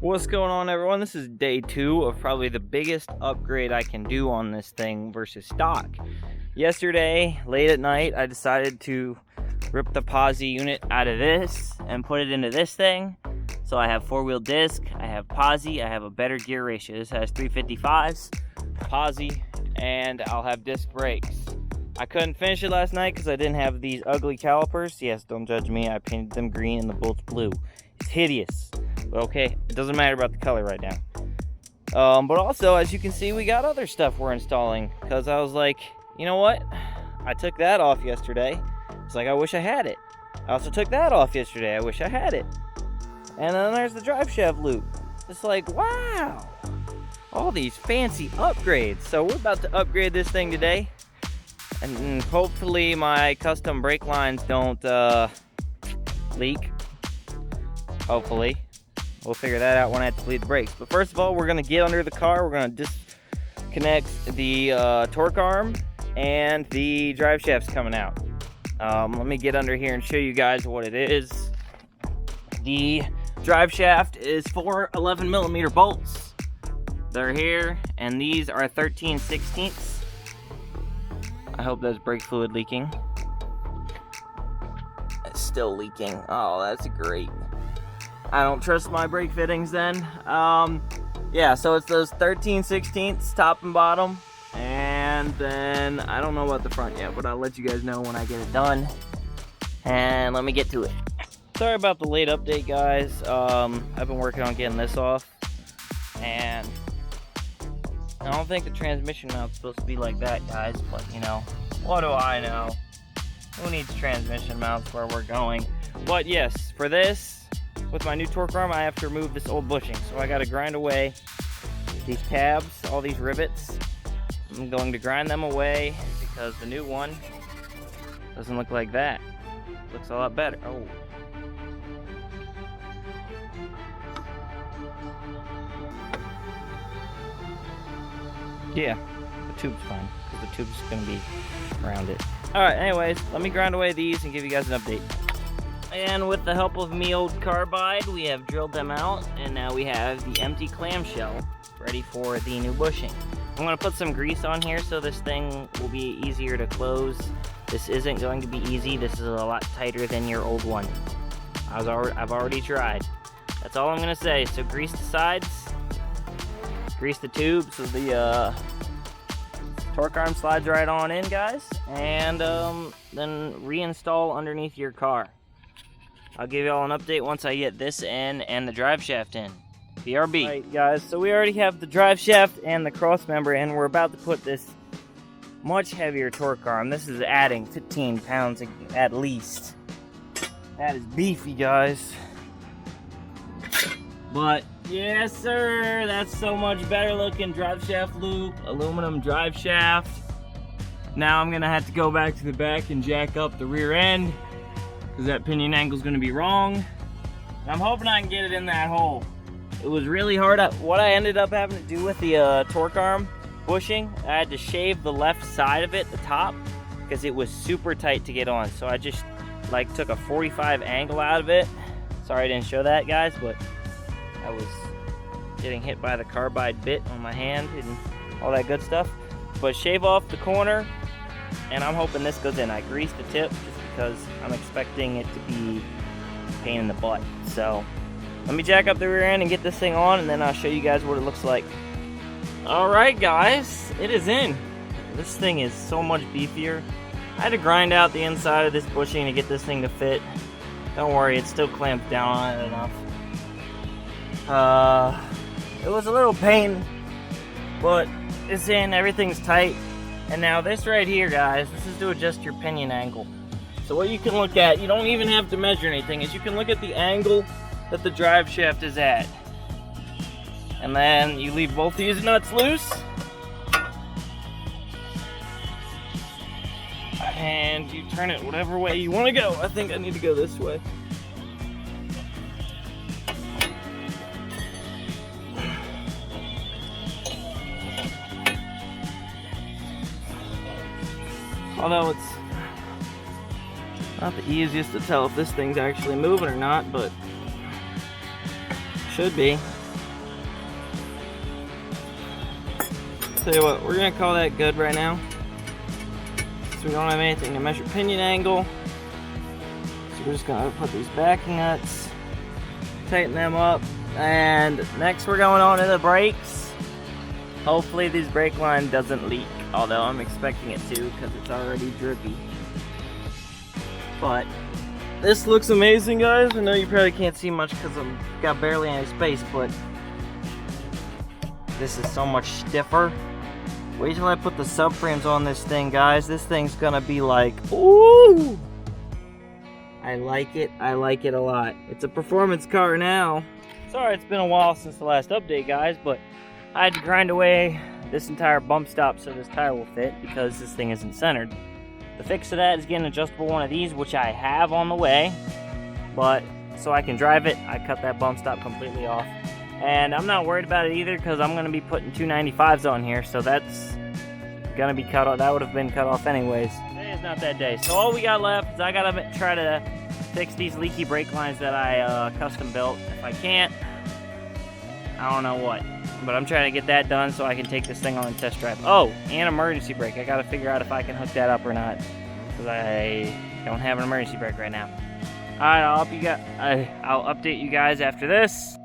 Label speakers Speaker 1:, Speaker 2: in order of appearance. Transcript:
Speaker 1: What's going on, everyone? This is day 2 of probably the biggest upgrade I can do on this thing versus stock. Yesterday, late at night, I decided to rip the posi unit out of this and put it into this thing. So I have 4-wheel disc, I have posi, I have a better gear ratio. This has 355s, posi, and I'll have disc brakes. I couldn't finish it last night because I didn't have these ugly calipers. Yes, don't judge me, I painted them green and the bolts blue. It's hideous. But okay, it doesn't matter about the color right now. But also, as you can see, we got other stuff we're installing. Because I was like, you know what? I took that off yesterday. It's like, I wish I had it. I also took that off yesterday. I wish I had it. And then there's the drive shaft loop. It's like, wow. All these fancy upgrades. So we're about to upgrade this thing today. And hopefully my custom brake lines don't leak. Hopefully. We'll figure that out when I have to bleed the brakes. But first of all, we're going to get under the car. We're going to disconnect the torque arm and the drive shaft's coming out. Let me get under here and show you guys what it is. The drive shaft is 4 11mm bolts. They're here, and these are 13/16. I hope that's brake fluid leaking. It's still leaking. Oh, that's great. I don't trust my brake fittings then. Yeah, so it's those 13/16 top and bottom. And then, I don't know about the front yet, but I'll let you guys know when I get it done. And let me get to it. Sorry about the late update, guys. I've been working on getting this off. And I don't think the transmission mount's supposed to be like that, guys, but you know, what do I know? Who needs transmission mounts where we're going? But yes, for this, with my new torque arm, I have to remove this old bushing. So I gotta grind away these tabs, all these rivets. I'm going to grind them away because the new one doesn't look like that. It looks a lot better. Oh. Yeah, the tube's fine, because the tube's gonna be around it. Alright, anyways, let me grind away these and give you guys an update. And with the help of me old carbide, we have drilled them out, and now we have the empty clamshell ready for the new bushing. I'm gonna put some grease on here so this thing will be easier to close. This isn't going to be easy. This is a lot tighter than your old one. I've already tried. That's all I'm gonna say. So grease the sides. Grease the tube so the torque arm slides right on in, guys, and then reinstall underneath your car. I'll give y'all an update once I get this in and the drive shaft in. BRB. Alright, guys, so we already have the drive shaft and the cross member in. We're about to put this much heavier torque arm. This is adding 15 pounds at least. That is beefy, guys. But yes, sir, that's so much better looking. Drive shaft loop, aluminum drive shaft. Now I'm gonna have to go back to the back and jack up the rear end because that pinion angle is gonna be wrong. And I'm hoping I can get it in that hole. It was really hard. What I ended up having to do with the torque arm bushing, I had to shave the left side of it, the top, because it was super tight to get on. So I just like took a 45 angle out of it. Sorry I didn't show that, guys, but I was getting hit by the carbide bit on my hand and all that good stuff. But shave off the corner, and I'm hoping this goes in. I greased the tip just because I'm expecting it to be a pain in the butt. So let me jack up the rear end and get this thing on, and then I'll show you guys what it looks like. Alright, guys, it is in. This thing is so much beefier. I had to grind out the inside of this bushing to get this thing to fit. Don't worry, it's still clamped down on it enough. It was a little pain, but it's in, everything's tight. And now this right here, guys, this is to adjust your pinion angle. So what you can look at, you don't even have to measure anything, is you can look at the angle that the drive shaft is at. And then you leave both these nuts loose. And you turn it whatever way you want to go. I think I need to go this way. Although it's not the easiest to tell if this thing's actually moving or not, but should be. Tell you what, we're gonna call that good right now. So we don't have anything to measure pinion angle. So we're just gonna put these backing nuts, tighten them up, and next we're going on to the brakes. Hopefully this brake line doesn't leak, although I'm expecting it to because it's already drippy. But this looks amazing, guys. I know you probably can't see much because I've got barely any space, but this is so much stiffer. Wait till I put the subframes on this thing, guys. This thing's gonna be like, ooh! I like it a lot. It's a performance car now. Sorry it's been a while since the last update, guys, but I had to grind away this entire bump stop so this tire will fit because this thing isn't centered. The fix to that is getting an adjustable one of these, which I have on the way, but so I can drive it, I cut that bump stop completely off. And I'm not worried about it either because I'm gonna be putting 295s on here, so that's gonna be cut off. That would have been cut off anyways. Today is not that day. So all we got left is I gotta try to fix these leaky brake lines that I custom built. If I can't, I don't know what. But I'm trying to get that done so I can take this thing on a test drive. Oh, and emergency brake. I gotta figure out if I can hook that up or not because I don't have an emergency brake right now. All right, I'll update you guys after this.